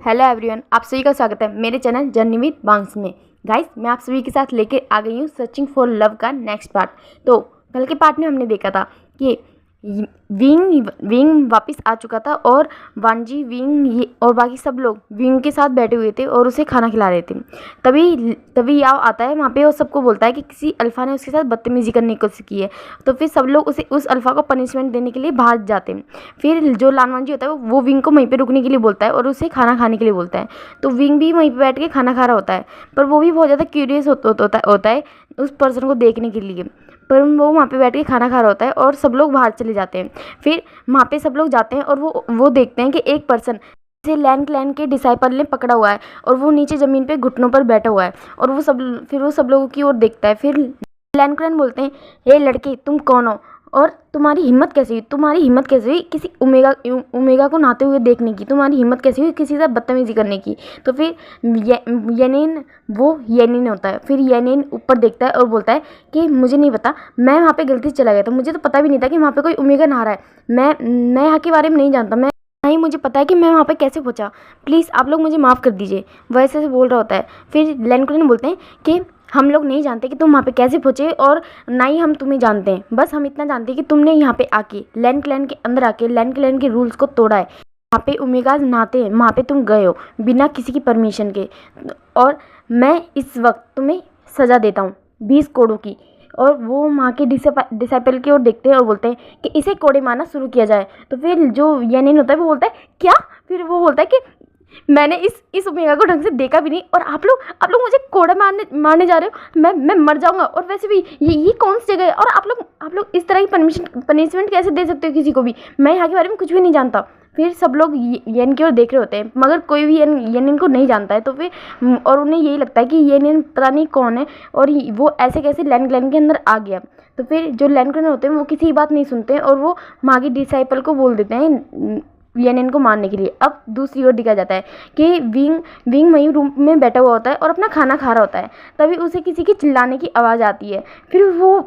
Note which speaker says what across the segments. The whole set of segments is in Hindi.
Speaker 1: हेलो एवरीवन, आप सभी का स्वागत है मेरे चैनल जर्नी विद बांग्स में। गाइस, मैं आप सभी के साथ लेके आ गई हूँ सर्चिंग फॉर लव का नेक्स्ट पार्ट। तो कल के पार्ट में हमने देखा था कि विंग वापस आ चुका था और वांजी विंग और बाकी सब लोग विंग के साथ बैठे हुए थे और उसे खाना खिला रहे थे। तभी याव आता है वहाँ पे और सबको बोलता है कि किसी अल्फ़ा ने उसके साथ बदतमीजी करने की कोशिश की है। तो फिर सब लोग उस अल्फ़ा को पनिशमेंट देने के लिए बाहर जाते हैं। फिर जो लानवांजी होता है वो विंग को वहीं पे रुकने के लिए बोलता है और उसे खाना खाने के लिए बोलता है। तो विंग भी वहीं पे बैठ के खाना खा रहा होता है, पर वो भी बहुत ज़्यादा क्यूरियस होता है उस पर्सन को देखने के लिए। पर वो वहाँ पे बैठ के खाना खा रहा होता है और सब लोग बाहर चले जाते हैं। फिर वहाँ पे सब लोग जाते हैं और वो देखते हैं कि एक पर्सन से लैन के डिसाइपल ने पकड़ा हुआ है और वो नीचे ज़मीन पे घुटनों पर बैठा हुआ है और वो सब लोगों की ओर देखता है। फिर लैन बोलते हैं, हे लड़के, तुम कौन हो और तुम्हारी हिम्मत कैसे हुई किसी ओमेगा को नहाते हुए देखने की? तुम्हारी हिम्मत कैसे हुई किसी से बदतमीजी करने की? तो फिर येनिन होता है। फिर येनिन ऊपर देखता है और बोलता है कि मुझे नहीं पता, मैं वहाँ पे गलती से चला गया था, मुझे तो पता भी नहीं था कि वहाँ पे कोई ओमेगा नहा रहा है। मैं यहाँ के बारे में नहीं जानता, मैं नहीं, मुझे पता है कि मैं वहाँ पे कैसे पहुँचा, प्लीज़ आप लोग मुझे माफ़ कर दीजिए, वैसे से बोल रहा होता है। फिर लैन बोलते हैं कि हम लोग नहीं जानते कि तुम वहाँ पे कैसे पहुँचे और ना ही हम तुम्हें जानते हैं, बस हम इतना जानते हैं कि तुमने यहाँ पे आके लैन क्लैन के अंदर आके लैन क्लैन के रूल्स को तोड़ा है। वहाँ पे ओमेगाज नहाते हैं, वहाँ पे तुम गए हो बिना किसी की परमिशन के, और मैं इस वक्त तुम्हें सज़ा देता हूँ 20 कोड़ों की। और वो वहाँ के डिसाइपल की ओर देखते हैं और बोलते हैं कि इसे कोड़े मारना शुरू किया जाए। तो फिर जो येनिन होता है वो बोलता है क्या? फिर वो बोलता है कि मैंने इस ओमेगा को ढंग से देखा भी नहीं और आप लोग मुझे कोड़ा मारने जा रहे हो, मैं मर जाऊंगा। और वैसे भी ये कौन सी जगह है और आप लोग इस तरह की पनिशमेंट कैसे दे सकते हो किसी को भी? मैं यहाँ के बारे में कुछ भी नहीं जानता। फिर सब लोग येन की ओर देख रहे होते हैं, मगर कोई भी येनिन को नहीं जानता है। तो फिर और उन्हें यही लगता है कि येनिन पता नहीं कौन है और वो ऐसे कैसे लैन क्लैन के अंदर आ गया। तो फिर जो लैन क्लैन होते हैं वो किसी की बात नहीं सुनते हैं और वो मागी डिसाइपल को बोल देते हैं येनिन को मारने के लिए। अब दूसरी ओर दिखाया जाता है कि विंग वहीं रूम में बैठा हुआ होता है और अपना खाना खा रहा होता है। तभी उसे किसी की चिल्लाने की आवाज़ आती है। फिर वो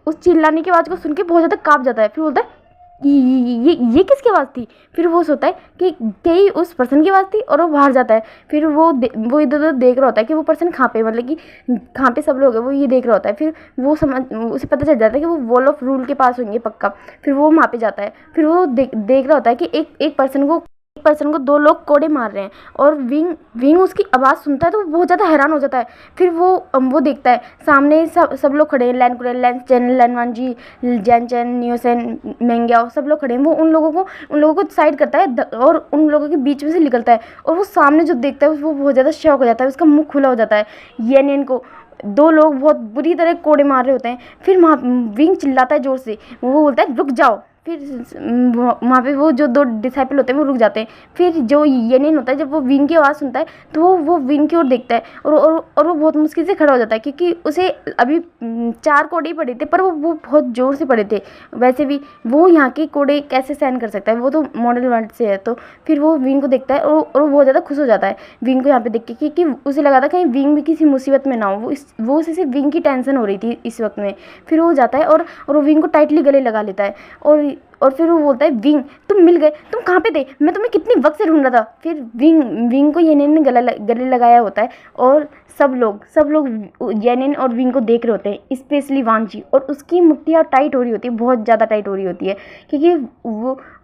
Speaker 1: उस चिल्लाने की आवाज़ को सुन के बहुत ज़्यादा काँप जाता है। फिर बोलता है ये किसकी आवाज़ थी? फिर वो सोचता है कि कहीं उस पर्सन की आवाज़ थी और वो बाहर जाता है। फिर वो इधर उधर देख रहा होता है कि वो पर्सन कहाँ पे, मतलब कि कहाँ पे सब लोग हैं, वो ये देख रहा होता है। फिर उसे पता चल जाता है कि वो वॉल ऑफ रूल के पास होंगे पक्का। फिर वो वहाँ पे जाता है। फिर वो देख रहा होता है कि एक पर्सन को 2 लोग कोड़े मार रहे हैं और विंग उसकी आवाज़ सुनता है तो वो बहुत ज़्यादा हैरान हो जाता है। फिर वो देखता है सामने सब लोग खड़े हैं, लैन लैनवांजी, जैन न्यूसेन, मेंग्याओ, सब लोग खड़े हैं। वो उन लोगों को साइड करता है और उन लोगों के बीच में से निकलता है और वो सामने जो देखता है वो बहुत ज़्यादा शॉक हो जाता है, उसका मुँह खुला हो जाता है। येनिन को 2 लोग बहुत बुरी तरह कोड़े मार रहे होते हैं। फिर वहाँ विंग चिल्लाता है ज़ोर से, वो बोलता है रुक जाओ। फिर वहाँ पे वो जो 2 डिसाइपल होते हैं वो रुक जाते हैं। फिर जो येनिन होता है जब वो विंग की आवाज़ सुनता है तो वो विंग की ओर देखता है और वो बहुत मुश्किल से खड़ा हो जाता है, क्योंकि उसे अभी 4 कोड़े ही पड़े थे, पर वो बहुत ज़ोर से पड़े थे। वैसे भी वो यहाँ के कोड़े कैसे सहन कर सकता है, वो तो मॉडल वर्ल्ड से है। तो फिर वो विंग को देखता है और वो बहुत ज़्यादा खुश हो जाता है विंग को यहाँ पे देख के, क्योंकि उसे लगा था कहीं विंग भी किसी मुसीबत में ना हो। वो उसे सिर्फ विंग की टेंशन हो रही थी इस वक्त में। फिर वो जाता है और वो विंग को टाइटली गले लगा लेता है और फिर वो बोलता है, विंग तुम मिल गए, तुम कहाँ पे थे? मैं तुम्हें कितनी वक्त से ढूंढ रहा था। फिर विंग को येनिन ने गले लगाया होता है और सब लोग येनिन और विंग को देख रहे होते हैं, स्पेशली वांजी। और उसकी मुट्ठियाँ टाइट हो रही होती है, बहुत ज़्यादा टाइट हो रही होती है, क्योंकि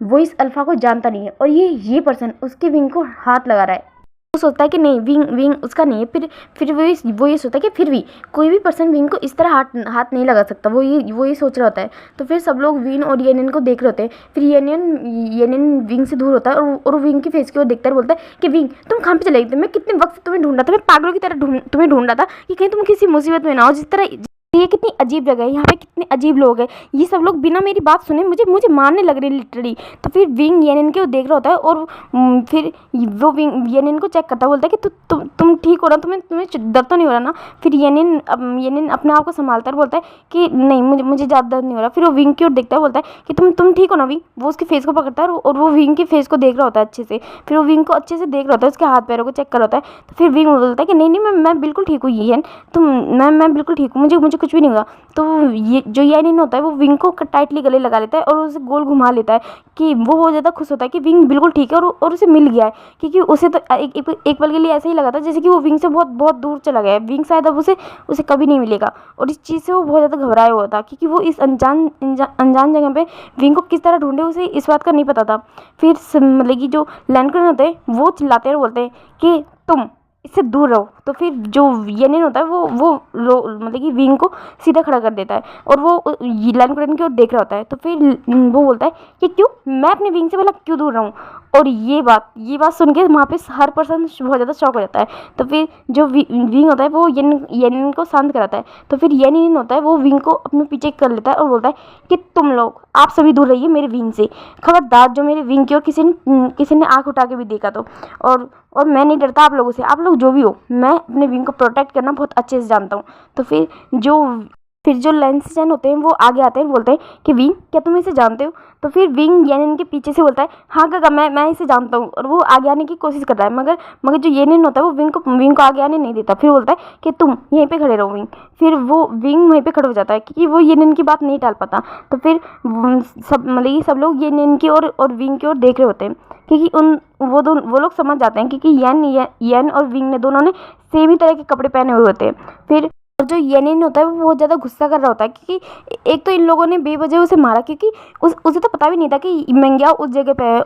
Speaker 1: वो इस अल्फ़ा को जानता नहीं है और ये पर्सन उसके विंग को हाथ लगा रहा है। वो सोचता है कि नहीं, विंग उसका नहीं है। फिर वो ये सोचता है कि फिर भी कोई भी पर्सन विंग को इस तरह हाथ नहीं लगा सकता। वो ये सोच रहा होता है। तो फिर सब लोग विंग और येनिन को देख रहे होते हैं। फिर येनिन विंग से दूर होता है और विंग की फेस की ओर देखता है, बोलता है कि विंग तुम कहाँ पे चले गए थे? मैं कितने वक्त तुम्हें ढूंढ रहा था, मैं पागलों की तरह तुम्हें ढूंढ रहा था कि कहीं तुम किसी मुसीबत में ना हो। जिस तरह ये कितनी अजीब जगह है, यहाँ पे कितने अजीब लोग हैं, ये सब लोग बिना मेरी बात सुने मुझे मारने लग रहे हैं लिटरली। तो फिर विंग येनिन को देख रहा होता है और फिर वो विंग येनिन को चेक करता है, बोलता है कि तुम ठीक हो रहा, तुम्हें दर्द तो नहीं हो रहा ना? फिर येनिन अपने आप को संभालता है और बोलता है कि नहीं, मुझे ज़्यादा दर्द नहीं हो रहा। फिर वो विंग की ओर देखता है, बोलता है कि तुम ठीक हो ना विंग? वो उसके फेस को पकड़ता है और वो विंग के फेस को देख रहा होता है अच्छे से। फिर वो विंग को अच्छे से देख रहा होता है, उसके हाथ पैरों को चेक कर रहा होता है। तो फिर विंग बोलता है कि नहीं मैं बिल्कुल ठीक हूँ येन, मैं बिल्कुल ठीक हूँ, मुझे कुछ कुछ भी नहीं होगा। तो ये जो यानिन होता है वो विंग को टाइटली गले लगा लेता है और उसे गोल घुमा लेता है कि वो बहुत ज़्यादा खुश होता है कि विंग बिल्कुल ठीक है और उसे मिल गया है। क्योंकि उसे तो एक पल के लिए ऐसा ही लगा था जैसे कि वो विंग से बहुत बहुत दूर चला गया है, विंग शायद अब उसे उसे कभी नहीं मिलेगा। और इस चीज़ से वो बहुत ज़्यादा घबराया हुआ था क्योंकि वो इस अनजान जगह पे विंग को किस तरह ढूंढे उसे इस बात का नहीं पता था। फिर मतलब कि जो लैंडकर्न होते हैं वो चिल्लाते हैं और बोलते हैं कि तुम इससे दूर रहो। तो फिर जो येनिन होता है वो मतलब कि विंग को सीधा खड़ा कर देता है और वो लैंडकर्न की ओर देख रहा होता है। तो फिर वो बोलता है कि क्यों, मैं अपने विंग से भला क्यों दूर रहूँ। और ये बात सुन के वहाँ पे हर पर्सन बहुत ज़्यादा शॉक हो जाता है। तो फिर जो विंग होता है वो येनिन को शांत कराता है। तो फिर येनिन होता है वो विंग को अपने पीछे कर लेता है और बोलता है कि तुम लोग आप सभी दूर रहिए मेरे विंग से, खबरदार जो मेरे विंग की ओर किसी ने आँख उठा के भी देखा तो। और मैं नहीं डरता आप लोगों से, आप लोग जो भी हो, मैं अपने विंग को प्रोटेक्ट करना बहुत अच्छे से जानता हूँ। तो फिर जो लैंसचैन होते हैं वो आगे आते हैं, बोलते हैं कि विंग क्या तुम इसे जानते हो। तो फिर विंग येनिन के पीछे से बोलता है हाँ काका मैं इसे जानता हूँ। और वो आगे आने की कोशिश कर रहा है मगर जो येनिन होता है वो विंग को आगे आने नहीं देता। फिर बोलता है कि तुम यहीं पे खड़े रहो विंग। फिर वो विंग वहीं पे खड़ा हो जाता है क्योंकि वो येनिन की बात नहीं टाल पाता। तो फिर सब लोग येनिन की और विंग की ओर देख रहे होते हैं क्योंकि वो लोग समझ जाते हैं क्योंकि येन और विंग ने दोनों ने सेम ही तरह के कपड़े पहने हुए होते हैं। फिर और जो येनिन होता है वो बहुत ज़्यादा गुस्सा कर रहा होता है क्योंकि एक तो इन लोगों ने बेवजह उसे मारा क्योंकि उसे तो पता भी नहीं था कि मेंग्याओ उस जगह पे है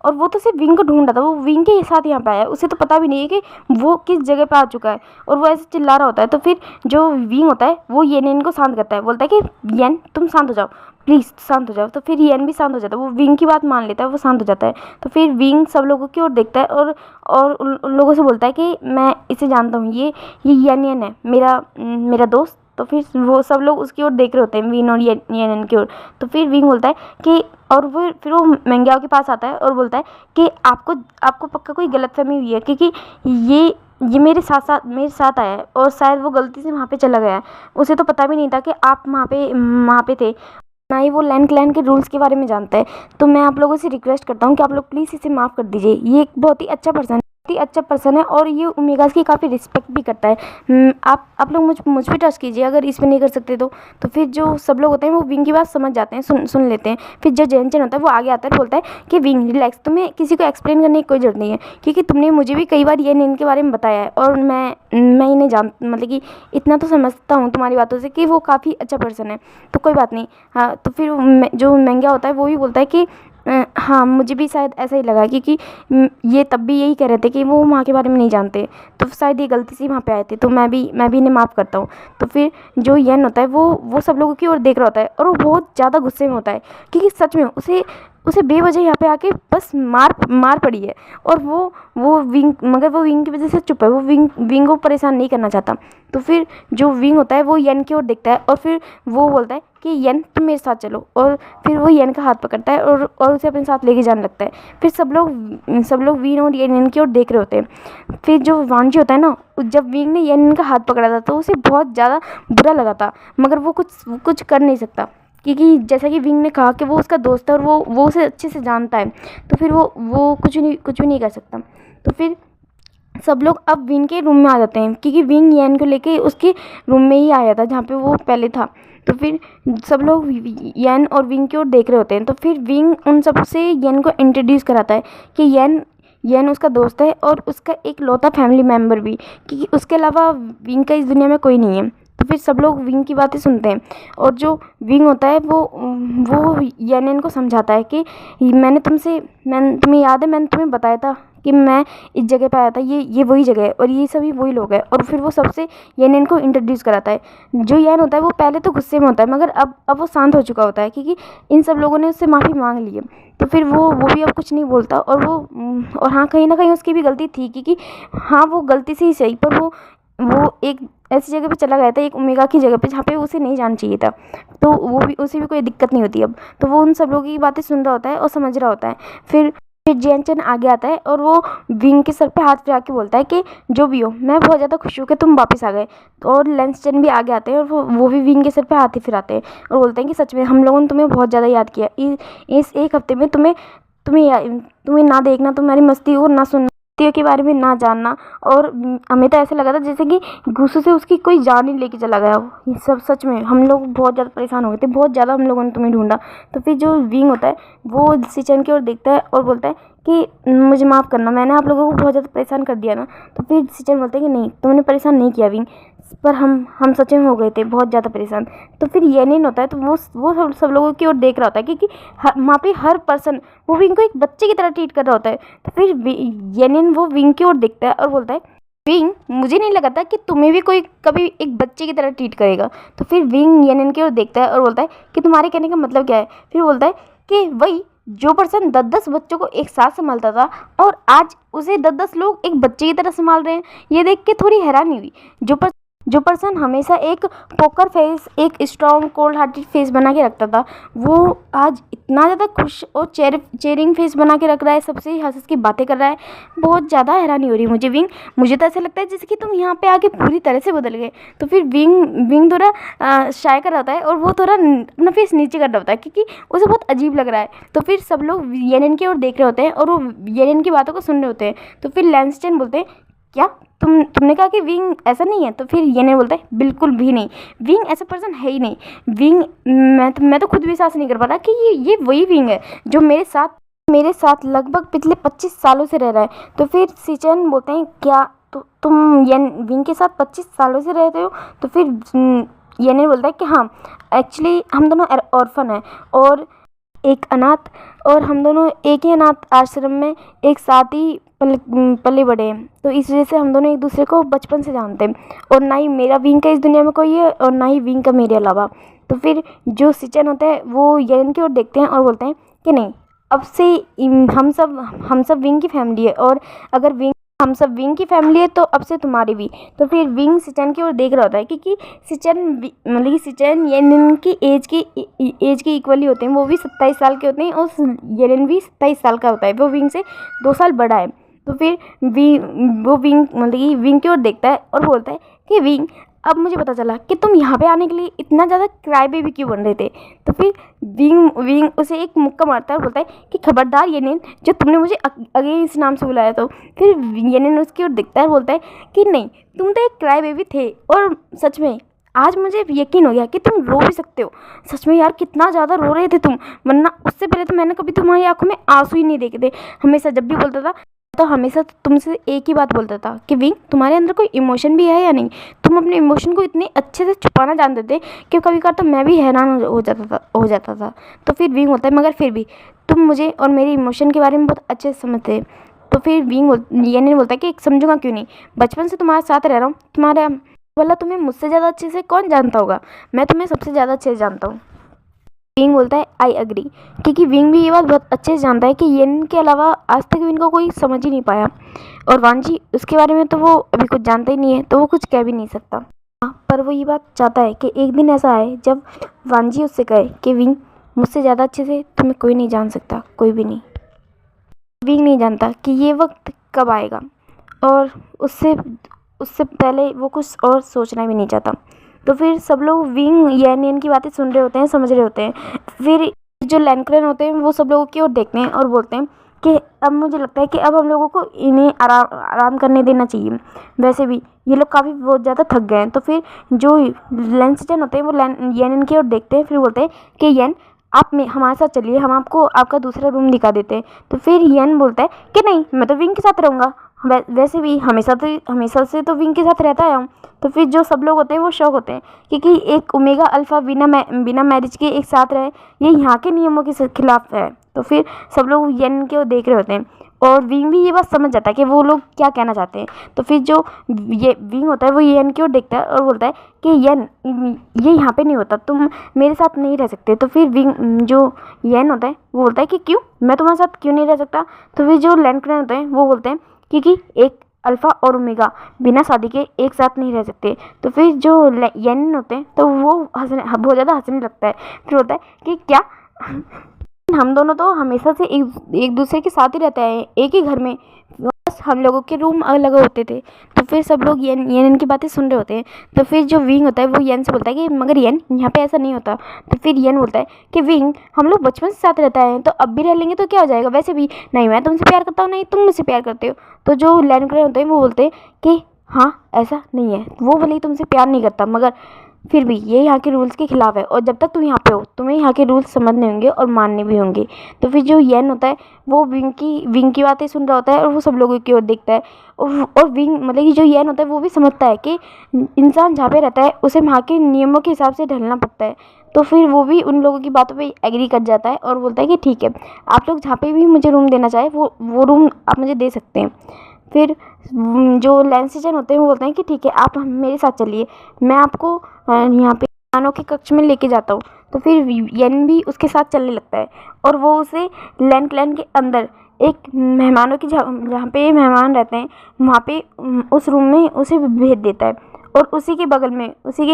Speaker 1: और वो तो सिर्फ विंग को ढूंढ रहा था, वो विंग के साथ यहाँ पे आया है, उसे तो पता भी नहीं है कि वो किस जगह पे आ चुका है और वो ऐसे चिल्ला रहा होता है। तो फिर जो विंग होता है वो येनिन को शांत करता है, बोलता है कि येन तुम शांत हो जाओ, प्लीज़ शांत हो जाओ। तो फिर येन भी शांत हो जाता है, वो विंग की बात मान लेता है, वो शांत हो जाता है। तो फिर विंग सब लोगों की ओर देखता है और उन लोगों से बोलता है कि मैं इसे जानता हूँ, ये येन है मेरा दोस्त। तो फिर वो सब लोग उसकी ओर देख रहे होते हैं, विन और येन की ओर। तो फिर विंग बोलता है कि और फिर वो मेंग्याओ के पास आता है और बोलता है कि आपको पक्का कोई गलतफहमी हुई है क्योंकि ये मेरे साथ आया है और शायद वो गलती से वहाँ पे चला गया है, उसे तो पता भी नहीं था कि आप वहाँ पे थे, ना ही वो लैंड क्लैन के रूल्स के बारे में जानता है। तो मैं आप लोगों से रिक्वेस्ट करता हूँ कि आप लोग प्लीज़ इसे माफ़ कर दीजिए, ये एक बहुत ही अच्छा पर्सन है और ये ओमेगास की काफ़ी रिस्पेक्ट भी करता है। आप लोग मुझ पे ट्रस्ट कीजिए, अगर इस पे नहीं कर सकते तो फिर जो सब लोग होते हैं वो विंग की बात समझ जाते हैं, सुन लेते हैं। फिर जो जेनचन होता है वो आगे आता है, बोलता है कि विंग रिलैक्स, तुम्हें किसी को एक्सप्लेन करने की कोई जरूरत नहीं है क्योंकि तुमने मुझे भी कई बार ये इनके बारे में बताया है और मैं इन्हें मतलब कि इतना तो समझता हूँ तुम्हारी बातों से कि वो काफ़ी अच्छा पर्सन है, तो कोई बात नहीं। हाँ, तो फिर जो मेंग्या होता है वो भी बोलता है कि हाँ मुझे भी शायद ऐसा ही लगा क्योंकि ये तब भी यही कह रहे थे कि वो वहाँ के बारे में नहीं जानते, तो शायद ये गलती से वहाँ पे आए थे, तो मैं भी इन्हें माफ़ करता हूँ। तो फिर जो येन होता है वो सब लोगों की ओर देख रहा होता है और वो बहुत ज़्यादा गुस्से में होता है क्योंकि सच में उसे बेवजह यहाँ पे आके बस मार पड़ी है और वो विंग की वजह से चुप है, वो विंग को परेशान नहीं करना चाहता। तो फिर जो विंग होता है वो येन की ओर देखता है और फिर वो बोलता है कि येन तुम मेरे साथ चलो, और फिर वो येन का हाथ पकड़ता है और उसे अपने साथ लेके जाने लगता है। फिर सब लोग विंग और येन की ओर देख रहे होते हैं। फिर जो वांजी होता है ना, जब विंग ने येन का हाथ पकड़ा था तो उसे बहुत ज़्यादा बुरा लगा था मगर वो कुछ कर नहीं सकता क्योंकि जैसा कि विंग ने कहा कि वो उसका दोस्त है और वो उसे अच्छे से जानता है, तो फिर वो कुछ भी नहीं कर सकता। तो फिर सब लोग अब विंग के रूम में आ जाते हैं क्योंकि विंग येन को लेके उसके रूम में ही आया था जहाँ पे वो पहले था। तो फिर सब लोग येन और विंग की ओर देख रहे होते हैं। तो फिर विंग उन सब से येन को इंट्रोड्यूस कराता है कि येन उसका दोस्त है और उसका एक लौता फैमिली मेम्बर भी, क्योंकि उसके अलावा विंग का इस दुनिया में कोई नहीं है। तो फिर सब लोग विंग की बातें सुनते हैं और जो विंग होता है वो येन को समझाता है कि तुम्हें याद है मैंने तुम्हें बताया था कि मैं इस जगह पे आया था, ये वही जगह है और ये सभी वही लोग हैं। और फिर वो सबसे येन को इंट्रोड्यूस कराता है। जो येन होता है वो पहले तो गुस्से में होता है मगर अब वो शांत हो चुका होता है क्योंकि इन सब लोगों ने उससे माफ़ी मांग ली है। तो फिर वो भी अब कुछ नहीं बोलता और हाँ कहीं ना कहीं उसकी भी गलती थी क्योंकि हाँ वो गलती से ही सही पर वो एक ऐसी जगह पे चला गया था, एक ओमेगा की जगह पे जहाँ पे उसे नहीं जाना चाहिए था, तो उसे भी कोई दिक्कत नहीं होती अब। तो वो उन सब लोगों की बातें सुन रहा होता है और समझ रहा होता है। फिर जेनचन आगे आता है और वो विंग के सर पे हाथ फिरा के बोलता है कि जो भी हो मैं बहुत ज़्यादा खुश हूँ कि तुम वापस आ गए। और लैंसचैन भी आगे आते हैं और वो भी विंग के सर पे हाथ ही फिराते हैं और बोलते हैं कि सच में हम लोगों ने तुम्हें बहुत ज़्यादा याद किया, इस एक हफ्ते में तुम्हें ना देखना, तुम्हारी मस्ती और ना सुनना व्यक्तियों के बारे में ना जानना। और हमें तो ऐसा लगा था जैसे कि गुस्से से उसकी कोई जान ही लेके चला गया हो। ये सब सच में हम लोग बहुत ज़्यादा परेशान हो गए थे, बहुत ज़्यादा हम लोगों ने तुम्हें ढूंढा। तो फिर जो विंग होता है वो सिचन की ओर देखता है और बोलता है कि मुझे माफ़ करना, मैंने आप लोगों को बहुत ज़्यादा परेशान कर दिया ना। तो फिर सिचन बोलते हैं कि नहीं, तुमने परेशान नहीं किया विंग, पर हम सच में हो गए थे बहुत ज़्यादा परेशान। तो फिर येनिन होता है तो वो सब लोगों की ओर देख रहा होता है, क्योंकि वहाँ पे हर पर्सन वो विंग को एक बच्चे की तरह ट्रीट कर रहा होता है। तो फिर येनिन वो विंग की ओर देखता है और बोलता है, विंग मुझे नहीं लगा था कि तुम्हें भी कोई कभी एक बच्चे की तरह ट्रीट करेगा। तो फिर विंग येनिन की ओर देखता है और बोलता है कि तुम्हारे कहने का मतलब क्या है। फिर बोलता है कि वही जो पर्सन 10-10 बच्चों को एक साथ संभालता था और आज उसे 10-10 लोग एक बच्चे की तरह संभाल रहे हैं। ये देख के थोड़ी हैरानी हुई। जो पर्सन हमेशा एक पोकर फेस, एक स्ट्रॉन्ग कोल्ड हार्टेड फेस बना के रखता था, वो आज इतना ज़्यादा खुश और चेयरिंग फेस बना के रख रहा है, सबसे हंस हंस की बातें कर रहा है। बहुत ज़्यादा हैरानी हो रही है मुझे विंग। मुझे तो ऐसा लगता है जैसे कि तुम यहाँ पे आके पूरी तरह से बदल गए। तो फिर विंग थोड़ा शाय कर रहा होता है और वो थोड़ा अपना फेस नीचे कर रहा होता है, क्योंकि उसे बहुत अजीब लग रहा है। तो फिर सब लोग येनिन की ओर देख रहे होते हैं और वो येनिन की बातों को सुन रहे होते हैं। तो फिर लैंसस्टेन बोलते हैं, क्या तुमने कहा कि विंग ऐसा नहीं है? तो फिर येनिन बोलता है, बिल्कुल भी नहीं, विंग ऐसा पर्सन है ही नहीं। विंग मैं तो खुद विश्वास नहीं कर पा रहा कि ये वही विंग है जो मेरे साथ लगभग पिछले 25 सालों से रह रहा है। तो फिर सिचन बोलते हैं, क्या तुम विंग के साथ 25 सालों से रहते हो? तो फिर येनिन बोलता है कि हाँ, एक्चुअली हम दोनों ऑर्फन हैं और एक अनाथ, और हम दोनों एक ही अनाथ आश्रम में एक साथ ही पले बड़े हैं। तो इस वजह से हम दोनों एक दूसरे को बचपन से जानते हैं, और ना ही मेरा विंग का इस दुनिया में कोई है और ना ही विंग का मेरे अलावा। तो फिर जो सिचन होता है वो येनिन की ओर देखते हैं और बोलते हैं कि नहीं, अब से हम सब विंग की फैमिली है, और अगर हम सब विंग की फैमिली है तो अब से तुम्हारी भी। तो फिर विंग सिचन की ओर देख रहा होता है, क्योंकि सिचन येनिन की एज के इक्वली होते हैं। वो भी 27 साल के होते हैं और येनिन भी 27 साल का होता है। वो विंग से 2 साल बड़ा है। तो फिर वो विंग की ओर देखता है और बोलता है कि विंग, अब मुझे पता चला कि तुम यहाँ पे आने के लिए इतना ज़्यादा क्राई बेबी क्यों बन रहे थे। तो फिर विंग उसे एक मुक्का मारता है और बोलता है कि खबरदार येनिन, जो तुमने मुझे अगेन इस नाम से बुलाया। तो फिर येनिन उसकी ओर दिखता है और बोलता है कि नहीं, तुम तो एक क्राई बेबी थे, और सच में आज मुझे यकीन हो गया कि तुम रो भी सकते हो। सच में यार, कितना ज़्यादा रो रहे थे तुम, वरना उससे पहले तो मैंने कभी तुम्हारी आंखों में आंसू ही नहीं देखे थे। हमेशा जब भी बोलता था तो हमेशा तुमसे एक ही बात बोलता था कि विंग, तुम्हारे अंदर कोई इमोशन भी है या नहीं। तुम अपने इमोशन को इतने अच्छे से छुपाना जानते थे कि कभी कभार तो मैं भी हैरान हो जाता था। तो फिर विंग होता है, मगर फिर भी तुम मुझे और मेरे इमोशन के बारे में बहुत अच्छे से समझते। तो फिर येनिन बोलता है कि समझूंगा क्यों नहीं, बचपन से तुम्हारे साथ रह रहा हूँ, तुम्हारा भला तुम्हें मुझसे ज़्यादा अच्छे से कौन जानता होगा? मैं तुम्हें सबसे ज़्यादा अच्छे से जानता हूँ। विंग बोलता है, आई अग्री, क्योंकि विंग भी ये बात बहुत अच्छे से जानता है कि येनिन के अलावा आज तक विंग को कोई समझ ही नहीं पाया, और वांजी उसके बारे में तो वो अभी कुछ जानता ही नहीं है, तो वो कुछ कह भी नहीं सकता। पर वो ये बात चाहता है कि एक दिन ऐसा आए जब वांजी उससे कहे कि विंग, मुझसे ज़्यादा अच्छे से तुम्हें कोई नहीं जान सकता, कोई भी नहीं। विंग नहीं जानता कि ये वक्त कब आएगा, और उससे पहले वो कुछ और सोचना भी नहीं चाहता। तो फिर सब लोग विंग येनिन की बातें सुन रहे होते हैं, समझ रहे होते हैं। फिर जो लैंक्रेन होते हैं वो सब लोगों की ओर देखते हैं और बोलते हैं कि अब मुझे लगता है कि अब हम लोगों को इन्हें आराम करने देना चाहिए। वैसे भी ये लोग काफ़ी बहुत ज़्यादा थक गए हैं। तो फिर जो लैंसस्टेन होते हैं वो येनिन की ओर देखते हैं, फिर बोलते हैं कि येन, आप हमारे साथ चलिए, हम आपको आपका दूसरा रूम दिखा देते हैं। तो फिर येन बोलता है कि नहीं, मैं तो विंग के साथ रहूँगा, वैसे भी हमेशा से तो विंग के साथ रहता आया हूँ। तो फिर जो सब लोग होते हैं वो शौक होते हैं, क्योंकि एक ओमेगा अल्फ़ा बिना मैरिज के एक साथ रहे, ये यहाँ के नियमों के खिलाफ है। तो फिर सब लोग येन के देख रहे होते हैं, और विंग भी ये बात समझ जाता है कि वो लोग क्या कहना चाहते हैं। तो फिर जो ये विंग होता है वो येन की ओर देखता है और बोलता है कि येन, ये यहाँ पे नहीं होता, तुम मेरे साथ नहीं रह सकते। तो फिर विंग जो येन होता है वो बोलता है कि क्यों, मैं तुम्हारे साथ क्यों नहीं रह सकता? तो फिर जो लैंक्रेन होते हैं वो बोलते हैं क्योंकि एक अल्फ़ा और ओमेगा बिना शादी के एक साथ नहीं रह सकते। तो फिर जो येनिन होते हैं तो वो बहुत ज़्यादा हंसने लगता है। फिर होता है कि क्या, हम दोनों तो हमेशा से एक दूसरे के साथ ही रहते हैं, एक ही घर में, बस बिकॉज हम लोगों के रूम अलग होते थे। तो फिर सब लोग येन की बातें सुन रहे होते हैं। तो फिर जो विंग होता है वो येन से बोलता है कि मगर येन यहाँ पे ऐसा नहीं होता। तो फिर येन बोलता है कि विंग हम लोग बचपन से साथ रहता है, तो अब भी रह लेंगे तो क्या हो जाएगा, वैसे भी नहीं मैं तुमसे प्यार करता हूँ नहीं तुम मुझसे प्यार करते हो। तो जो लैंड होते हैं वो बोलते हैं कि हाँ ऐसा नहीं है, वो भले ही तुमसे प्यार नहीं करता मगर फिर भी ये यहाँ के रूल्स के खिलाफ है, और जब तक तुम यहाँ पे हो तुम्हें यहाँ के रूल्स समझने होंगे और मानने भी होंगे। तो फिर जो येन होता है वो विंग की बातें सुन रहा होता है और वो सब लोगों की ओर देखता है। और विंग मतलब कि जो येन होता है वो भी समझता है कि इंसान जहाँ पे रहता है उसे वहाँ के नियमों के हिसाब से ढलना पड़ता है। तो फिर वो भी उन लोगों की बातों पे एग्री कर जाता है और बोलता है कि ठीक है आप लोग जहाँ पे भी मुझे रूम देना चाहे वो रूम आप मुझे दे सकते हैं। फिर जो लैंसिजन होते हैं वो बोलते हैं कि ठीक है आप मेरे साथ चलिए, मैं आपको यहाँ पे मेहमानों के कक्ष में लेके जाता हूँ। तो फिर येन भी उसके साथ चलने लगता है और वो उसे लैंड क्लैन के अंदर एक मेहमानों की जहाँ पे मेहमान रहते हैं वहाँ पे उस रूम में उसे भेज देता है। और उसी के बगल में उसी के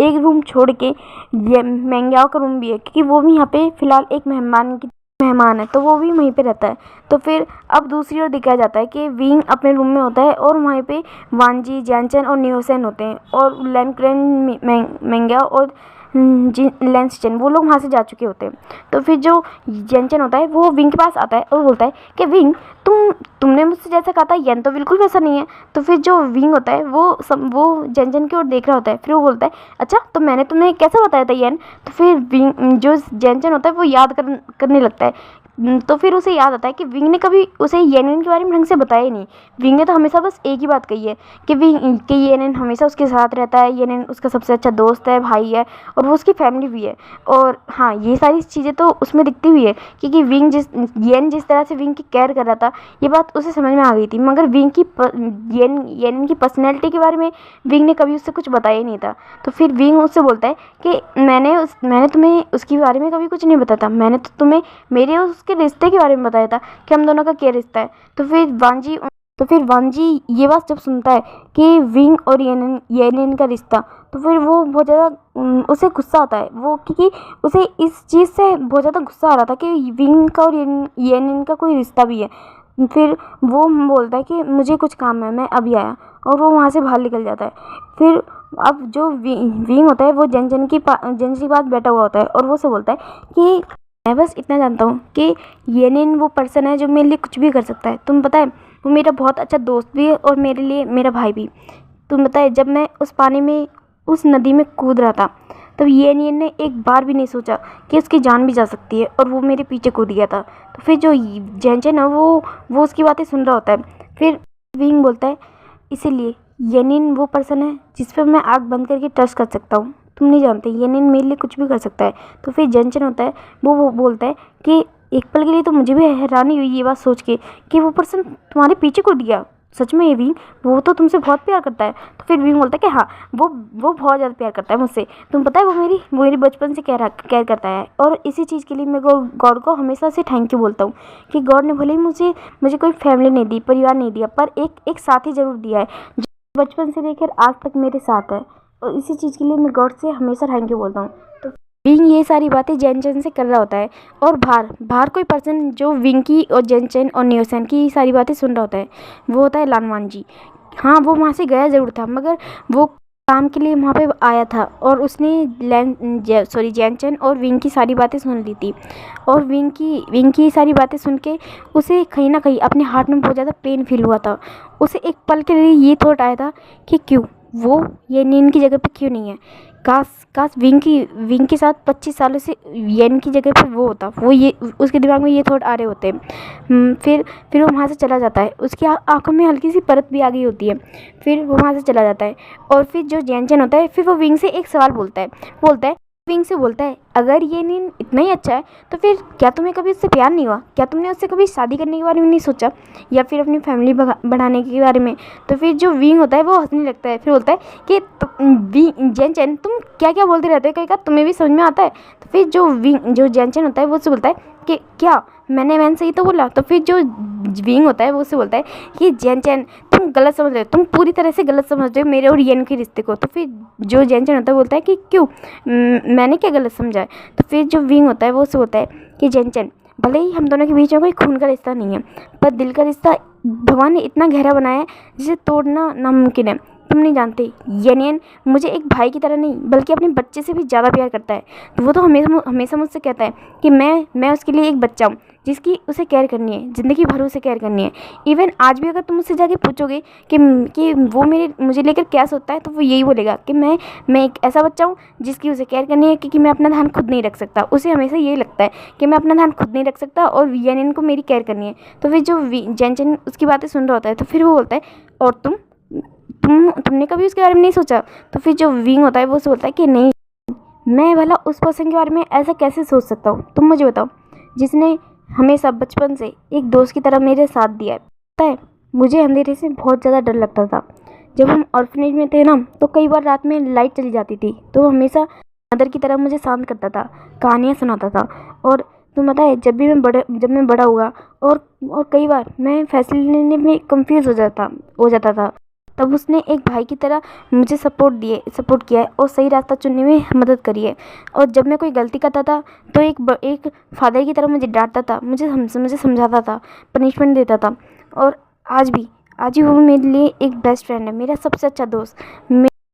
Speaker 1: एक रूम छोड़ के ये मेंग्याओ का रूम भी है, क्योंकि वो भी यहाँ पे फ़िलहाल एक मेहमान है तो वो भी वहीं पे रहता है। तो फिर अब दूसरी ओर दिखाया जाता है कि विंग अपने रूम में होता है और वहीं पे वांजी, जैनचन और नियोसेन होते हैं, और लैंडक्रेन, मेंग्याओ और लैंसचन वो लोग वहाँ से जा चुके होते हैं। तो फिर जो जैनचन होता है वो विंग के पास आता है और बोलता है कि विंग तुमने मुझसे जैसा कहा था येन तो बिल्कुल वैसा नहीं है। तो फिर जो विंग होता है वो जैनचन की ओर देख रहा होता है। फिर वो बोलता है अच्छा तो मैंने तुम्हें कैसे बताया था येन। तो फिर विंग जो जैनचन होता है वो याद करने लगता है। तो फिर उसे याद आता है कि विंग ने कभी उसे येनिन के बारे में ढंग से बताया ही नहीं। विंग ने तो हमेशा बस एक ही बात कही है कि येनिन हमेशा उसके साथ रहता है, येनिन उसका सबसे अच्छा दोस्त है, भाई है और वो उसकी फैमिली भी है। और हाँ ये सारी चीज़ें तो उसमें दिखती हुई है क्योंकि येन जिस तरह से विंग की केयर कर रहा था ये बात उसे समझ में आ गई थी, मगर येनिन की पर्सनैलिटी के बारे में विंग ने कभी उससे कुछ बताया ही नहीं था। तो फिर विंग उससे बोलता है कि मैंने तुम्हें उसके बारे में कभी कुछ नहीं बताया था, मैंने तो तुम्हें मेरे उसके रिश्ते के बारे में बताया था कि हम दोनों का क्या रिश्ता है। तो फिर वांजी ये बात जब सुनता है कि विंग और येनिन का रिश्ता, तो फिर वो बहुत ज़्यादा उसे गुस्सा आता है, वो क्योंकि उसे इस चीज़ से बहुत ज़्यादा गुस्सा आ रहा था कि विंग का और येनिन का कोई रिश्ता भी है। फिर वो बोलता है कि मुझे कुछ काम है मैं अभी आया, और वो वहाँ से बाहर निकल जाता है। फिर अब जो विंग होता है वो जन के पास बैठा हुआ होता है और वो से बोलता है कि मैं बस इतना जानता हूँ कि येनिन वो पर्सन है जो मेरे लिए कुछ भी कर सकता है। तुम पता है वो मेरा बहुत अच्छा दोस्त भी है और मेरे लिए मेरा भाई भी। तुम बताए जब मैं उस पानी में उस नदी में कूद रहा था तब येनिन ने एक बार भी नहीं सोचा कि उसकी जान भी जा सकती है और वो मेरे पीछे कूद गया था। तो फिर जो जैनचन है वो उसकी बातें सुन रहा होता है। फिर विंग बोलता है इसीलिए येनिन वो पर्सन है जिस पर मैं आँख बंद करके ट्रस्ट कर सकता हूँ, तुम नहीं जानते येनिन मेरे लिए कुछ भी कर सकता है। तो फिर जैनचन होता है वो बोलता है कि एक पल के लिए तो मुझे भी हैरानी हुई ये बात सोच के कि वो पर्सन तुम्हारे पीछे कूद गया, सच में ये विंग वो तो तुमसे बहुत प्यार करता है। तो फिर विंग बोलता है कि हाँ वो बहुत ज़्यादा प्यार करता है मुझसे, तुम पता है वो मेरी बचपन से केयर करता है, और इसी चीज़ के लिए मैं गॉड को हमेशा से थैंक यू बोलता हूँ कि गॉड ने भले ही मुझे कोई फैमिली नहीं दी, परिवार नहीं दिया, पर एक साथी ज़रूर दिया है जो बचपन से लेकर आज तक मेरे साथ है, और इसी चीज़ के लिए मैं गॉड से हमेशा थैंक यू बोलता हूँ। तो विंग ये सारी बातें जैनचन से कर रहा होता है, और बाहर कोई पर्सन जो विंग की और जैनचन और नियोसेन की सारी बातें सुन रहा होता है वो होता है लानवांजी। हाँ वो वहाँ से गया ज़रूर था मगर वो काम के लिए वहाँ पे आया था और उसने जैनचन और विंग की सारी बातें सुन ली थी, और विंग की सारी बातें सुन के उसे कहीं ना कहीं अपने हार्ट में बहुत ज़्यादा पेन फील हुआ था। उसे एक पल के लिए ये थॉट आया था कि क्यों वो येनिन की जगह पे क्यों नहीं है, काश विंग के साथ 25 सालों से येन की जगह पे वो होता, वो ये उसके दिमाग में ये थॉट आ रहे होते। फिर वो वहाँ से चला जाता है, उसकी आंखों में हल्की सी परत भी आ गई होती है। फिर वो वहाँ से चला जाता है और फिर जो जैनचन होता है फिर वो विंग से एक सवाल विंग से बोलता है अगर ये नींद इतना ही अच्छा है तो फिर क्या तुम्हें कभी उससे प्यार नहीं हुआ, क्या तुमने उससे कभी शादी करने के बारे में नहीं सोचा या फिर अपनी फैमिली बढ़ाने के बारे में। तो फिर जो विंग होता है वो हंसने लगता है, फिर बोलता है कि जैनचन तुम क्या क्या बोलते रहते हो, कहीं का तुम्हें भी समझ में आता है। तो फिर जो जैनचन होता है वो उससे बोलता है कि क्या मैंने सही तो बोला। तो फिर जो विंग होता है वो उससे बोलता है कि जैनचन तुम गलत समझ रहे हो, तुम पूरी तरह से गलत समझ रहे हो मेरे और येन के रिश्ते को। तो फिर जो जैनचन होता है बोलता है कि क्यों मैंने क्या गलत समझा है। तो फिर जो विंग होता है वो उससे बोलता है कि जैनचन भले ही हम दोनों के बीच में कोई खून का रिश्ता नहीं है पर दिल का रिश्ता भगवान ने इतना गहरा बनाया है जिसे तोड़ना नामुमकिन है। तुम नहीं जानते, येनियन मुझे एक भाई की तरह नहीं बल्कि अपने बच्चे से भी ज़्यादा प्यार करता है। तो वो तो हमेशा हमेशा मुझसे कहता है कि मैं उसके लिए एक बच्चा हूँ जिसकी उसे केयर करनी है, ज़िंदगी भर उसे केयर करनी है। इवन आज भी अगर तुम उससे जाके पूछोगे कि वो मुझे लेकर क्या सोचता है, तो वो यही बोलेगा कि मैं एक ऐसा बच्चा हूँ जिसकी उसे केयर करनी है, क्योंकि मैं अपना ध्यान खुद नहीं रख सकता। उसे हमेशा यही लगता है कि मैं अपना ध्यान खुद नहीं रख सकता और येनियन को मेरी केयर करनी है। तो फिर जो जेनचेन उसकी बातें सुन रहा होता है, तो फिर वो बोलता है, और तुमने कभी उसके बारे में नहीं सोचा? तो फिर जो विंग होता है वो सोचता है कि नहीं, मैं भला उस पर्सन के बारे में ऐसा कैसे सोच सकता हूँ? तुम मुझे बताओ, जिसने हमेशा बचपन से एक दोस्त की तरह मेरे साथ दिया है। पता है, मुझे अंधेरे से बहुत ज़्यादा डर लगता था। जब हम ऑर्फनेज में थे ना, तो कई बार रात में लाइट चली जाती थी, तो वो हमेशा मदर की तरह मुझे शांत करता था, कहानियाँ सुनाता था। और तुम्हें पता है, जब मैं बड़ा हुआ और कई बार मैं फैसले लेने में कंफ्यूज हो जाता था, तब उसने एक भाई की तरह मुझे सपोर्ट किया है और सही रास्ता चुनने में मदद करी है। और जब मैं कोई गलती करता था, तो एक फादर की तरह मुझे डांटता था, मुझे समझाता था, पनिशमेंट देता था। और आज भी वो मेरे लिए एक बेस्ट फ्रेंड है, मेरा सबसे अच्छा दोस्त।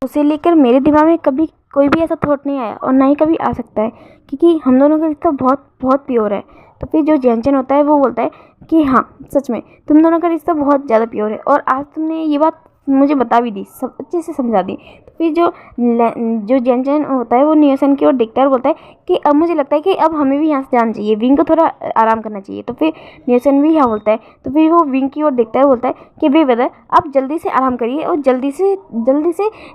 Speaker 1: उसे लेकर मेरे दिमाग में कभी कोई भी ऐसा थॉट नहीं आया और ना ही कभी आ सकता है, क्योंकि हम दोनों का रिश्ता बहुत बहुत प्योर है। तो फिर जो जेनचेन होता है वो बोलता है कि हाँ, सच में तुम दोनों का रिश्ता बहुत ज़्यादा प्योर है, और आज तुमने ये बात मुझे बता भी दी, सब अच्छे से समझा दी। तो फिर जो जेनचेन होता है वो नियोसन की ओर देखता है और बोलता है कि अब मुझे लगता है कि अब हमें भी यहाँ से जाना चाहिए, विंग को थोड़ा आराम करना चाहिए। तो फिर नियोसन भी हाँ बोलता है। तो फिर वो विंग की ओर देखता है और बोलता है कि वे ब्रदर, आप जल्दी से आराम करिए और जल्दी से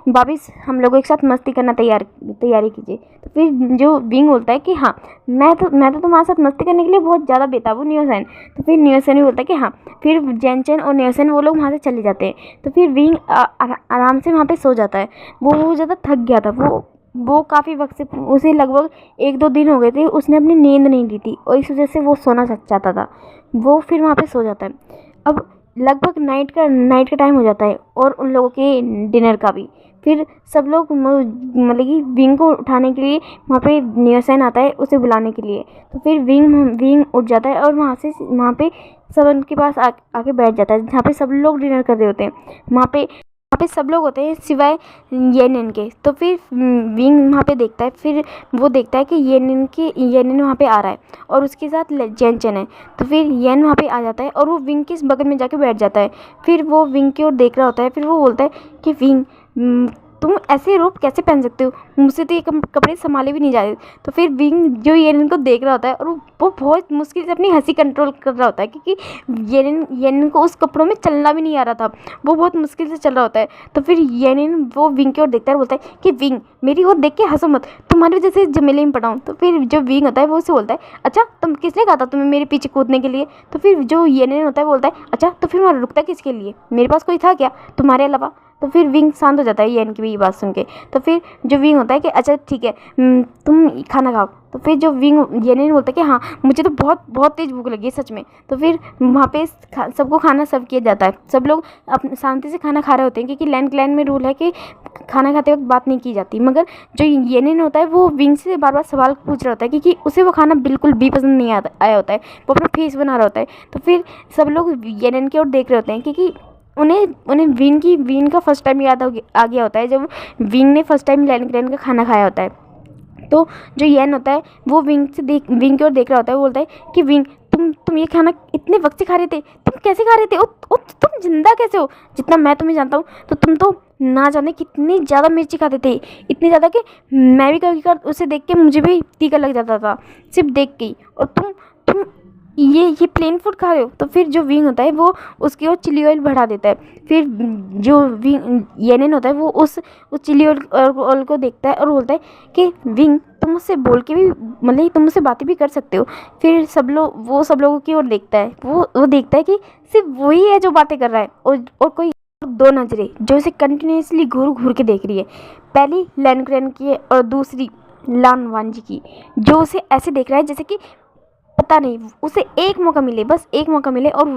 Speaker 1: वापस हम लोगों एक साथ मस्ती करना तैयारी कीजिए। तो फिर जो विंग बोलता है कि हाँ, मैं तो तुम्हारे साथ मस्ती करने के लिए बहुत ज़्यादा बेताब हूँ नियोसन। तो फिर नियोसन भी बोलता है कि हाँ। फिर जेनचेन और नियोसन वो लोग वहाँ से चले जाते हैं। तो फिर विंग आराम से वहाँ पे सो जाता है। वो बहुत ज़्यादा थक गया था, वो काफ़ी वक्त से, उसे लगभग 1-2 दिन हो गए थे उसने अपनी नींद नहीं ली थी, और इस वजह से वो सोना चाहता था। वो फिर वहाँ पे सो जाता है। अब लगभग नाइट का टाइम हो जाता है और उन लोगों के डिनर का भी। फिर सब लोग मतलब कि विंग को उठाने के लिए वहाँ पे नियोसन आता है उसे बुलाने के लिए। तो फिर विंग उठ जाता है और वहाँ पे सब उनके पास आके बैठ जाता है, जहाँ पे सब लोग डिनर कर रहे होते हैं। वहाँ पे सब लोग होते हैं सिवाय येनिन के। तो फिर विंग वहाँ पे देखता है, फिर वो देखता है कि येनिन वहाँ पे आ रहा है और उसके साथ जेनचेन है। तो फिर येन वहाँ पे आ जाता है और वो विंग के बगल में जाके बैठ जाता है। फिर वो विंग की ओर देख रहा होता है। फिर वो बोलता है कि विंग, तुम ऐसे रोब कैसे पहन सकते हो? मुझसे तो ये कपड़े संभाले भी नहीं जाते। तो फिर विंग जो येनिन को देख रहा होता है और वो बहुत मुश्किल से अपनी हंसी कंट्रोल कर रहा होता है, क्योंकि येनिन को उस कपड़ों में चलना भी नहीं आ रहा था, वो बहुत मुश्किल से चल रहा होता है। तो फिर येनिन वो विंग की ओर देखता है और बोलता है कि विंग, मेरी ओर देख के हंसो मत, तुम्हारी वजह से झमेले में पड़ा हूँ। तो फिर जो विंग होता है वो उसे बोलता है, अच्छा तुम किसने कहा था तुम्हें मेरे पीछे कूदने के लिए? तो फिर जो येनिन होता है वो बोलता है, अच्छा तो फिर मैं रुकता किसके लिए, मेरे पास कोई था क्या तुम्हारे अलावा? तो फिर विंग शांत हो जाता है येन की भी ये बात सुन के। तो फिर जो विंग होता है कि अच्छा ठीक है, तुम खाना खाओ। तो फिर जो विंग येनिन बोलता है कि हाँ, मुझे तो बहुत बहुत तेज़ भूख लगी है सच में। तो फिर वहाँ पे सबको खाना सर्व किया जाता है। सब लोग अपने शांति से खाना खा रहे होते हैं, क्योंकि क्लैन में रूल है कि खाना खाते वक्त बात नहीं की जाती। मगर जो येनिन होता है वो विंग से बार बार सवाल पूछ रहा होता है, क्योंकि उसे वो खाना बिल्कुल भी पसंद नहीं आया होता है। वो अपना फेस बना रहा होता है। तो फिर सब लोग येनिन की ओर देख रहे होते हैं, क्योंकि उन्हें विंग का फर्स्ट टाइम याद आ गया होता है, जब विंग ने फर्स्ट टाइम क्लैन का खाना खाया होता है। तो जो येन होता है वो विंग की ओर देख रहा होता है। वो बोलता है कि विंग, तुम ये खाना इतने वक्त से खा रहे थे, तुम कैसे खा रहे थे? तुम जिंदा कैसे हो? जितना मैं तुम्हें जानता हूँ, तो तुम तो ना जाने कितनी ज़्यादा मिर्ची खाते थे, इतनी ज़्यादा कि मैं भी कभी कभी उसे देख के मुझे भी तीखा लग जाता था सिर्फ देख के ही। और तुम ये प्लेन फूड खा रहे हो? तो फिर जो विंग होता है वो उसकी ओर चिली ऑयल बढ़ा देता है। फिर जो येनिन होता है वो उस चिली ऑयल को देखता है और बोलता है कि विंग, तुम मुझसे बोल के भी, मतलब तुम मुझसे बातें भी कर सकते हो। फिर सब लोगों की ओर देखता है। वो देखता है कि सिर्फ वही है जो बातें कर रहा है, और कोई 2 नज़रें जो इसे कंटिन्यूसली घूर के देख रही है। पहली लैनक्रेन की और दूसरी लान वांजी की, जो उसे ऐसे देख रहा है जैसे कि पता नहीं, उसे एक मौका मिले, बस एक मौका मिले और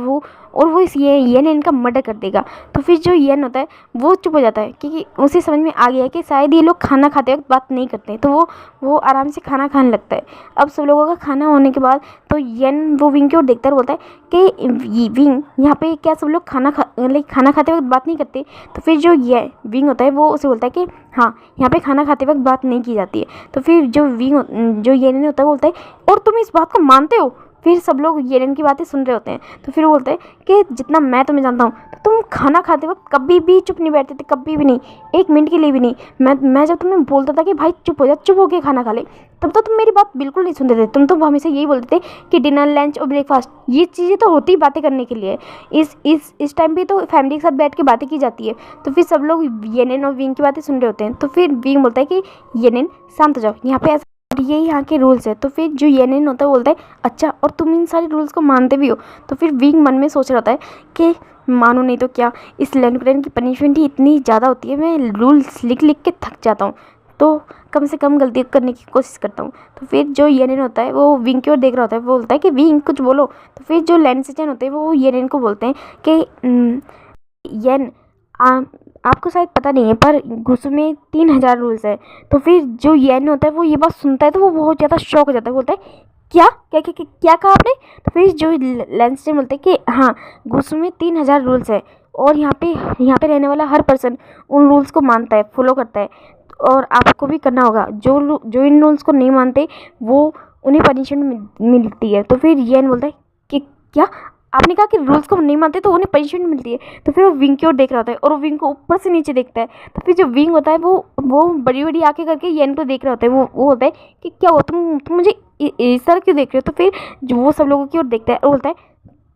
Speaker 1: और वो इस येन इनका मर्डर कर देगा। तो फिर जो येन होता है वो चुप हो जाता है, क्योंकि उसे समझ में आ गया है कि शायद ये लोग खाना खाते वक्त बात नहीं करते। तो वो आराम से खाना खाने लगता है। अब सब लोगों का खाना होने के बाद तो येन वो विंग की ओर देखता है और बोलता है कि विंग, यहाँ पे क्या सब लोग खाना खाते वक्त बात नहीं करते? तो फिर जो ये विंग होता है वो उसे बोलता है कि हाँ, यहाँ पे खाना खाते वक्त बात नहीं की जाती है। तो फिर जो जो येन होता है वो बोलता है, और तुम इस बात को मानते हो? फिर सब लोग येन की बातें सुन रहे होते हैं। तो फिर वो बोलते हैं कि जितना मैं तुम्हें जानता हूँ, तो तुम खाना खाते वक्त कभी भी चुप नहीं बैठते थे, कभी भी नहीं, 1 मिनट के लिए भी नहीं। मैं जब तुम्हें बोलता था कि भाई चुप हो जा, चुप होके खाना खा ले, तब तो तुम मेरी बात बिल्कुल नहीं सुनते थे। तुम तो हमेशा यही बोलते थे कि डिनर, लंच और ब्रेकफास्ट, ये चीज़ें तो होती ही बातें करने के लिए। इस टाइम पे तो फैमिली के साथ बैठ के बातें की जाती है। तो फिर सब लोग येन और विंग की बातें सुन रहे होते हैं। तो फिर विंग बोलता है कि येन शांत हो जाओ, यहाँ पे ये यहाँ के रूल्स है। तो फिर जो येन होता है वो बोलता है अच्छा, और तुम इन सारे रूल्स को मानते भी हो? तो फिर विंग मन में सोच रहा होता है कि मानो नहीं तो क्या, इस लैंडग्रेन की पनिशमेंट ही इतनी ज़्यादा होती है, मैं रूल्स लिख लिख के थक जाता हूँ, तो कम से कम गलती करने की कोशिश करता हूँ। तो फिर जो येन होता है वो विंग की ओर देख रहा होता है, वो बोलता है कि विंग कुछ बोलो। तो फिर जो लैंडसेचन होते हैं वो येन को बोलते हैं कि येन, आपको शायद पता नहीं है पर घुसु में 3000 रूल्स है। तो फिर जो येन होता है वो ये बात सुनता है तो वो बहुत ज़्यादा शॉक हो जाता है, बोलता है क्या क्या क्या क्या, क्या कहा आपने? तो फिर जो लैंडसेचन बोलते हैं कि हाँ, घुसु में 3000 रूल्स है, और यहाँ पे रहने वाला हर पर्सन उन रूल्स को मानता है, फॉलो करता है, और आपको भी करना होगा। जो इन रूल्स को नहीं मानते वो उन्हें पनिशमेंट मिलती है। तो फिर येन बोलता है कि क्या आपने कहा कि रूल्स को नहीं मानते तो उन्हें पनिशमेंट मिलती है? तो फिर वो विंग की ओर देख रहा होता है और वो विंग को ऊपर से नीचे देखता है। तो फिर जो विंग होता है वो बड़ी बड़ी आंखें करके येन को देख रहा होता है। वो होता है कि क्या हुआ, तुम मुझे इस तरह क्यों देख रहे हो? तो फिर जो वो सब लोगों की ओर देखता है और बोलता है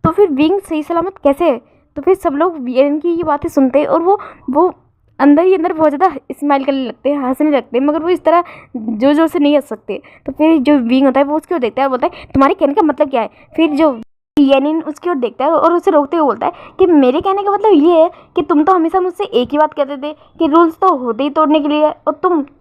Speaker 1: तो फिर विंग सही सलामत कैसे है? तो फिर सब लोग येन की ये बातें सुनते हैं और वो अंदर ही अंदर बहुत ज़्यादा स्माइल करने लगते हैं, हंसने लगते हैं, मगर वो इस तरह जोर जोर से नहीं हंस सकते। तो फिर जो विंग होता है वो उसकी ओर देखता है और बोलता है तुम्हारे कहने का मतलब क्या है? फिर जो येनिन उसकी ओर देखता है और उसे रोकते हुए बोलता है कि मेरे कहने का मतलब ये है कि तुम तो हमेशा मुझसे एक ही बात कहते थे कि रूल्स तो होते ही तोड़ने के लिए है, और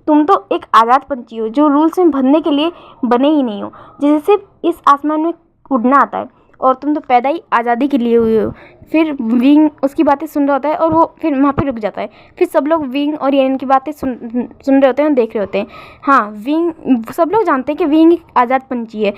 Speaker 1: तुम तो एक आज़ाद पंछी हो जो रूल्स में बंधने के लिए बने ही नहीं हो, जिससे इस आसमान में उड़ना आता है, और तुम तो पैदा ही आज़ादी के लिए हुए हो। फिर विंग उसकी बातें सुन रहा होता है और वो फिर वहाँ पे रुक जाता है। फिर सब लोग विंग और येनिन की बातें सुन रहे होते हैं और देख रहे होते हैं। हाँ, विंग, सब लोग जानते हैं कि विंग एक आज़ाद पंछी है,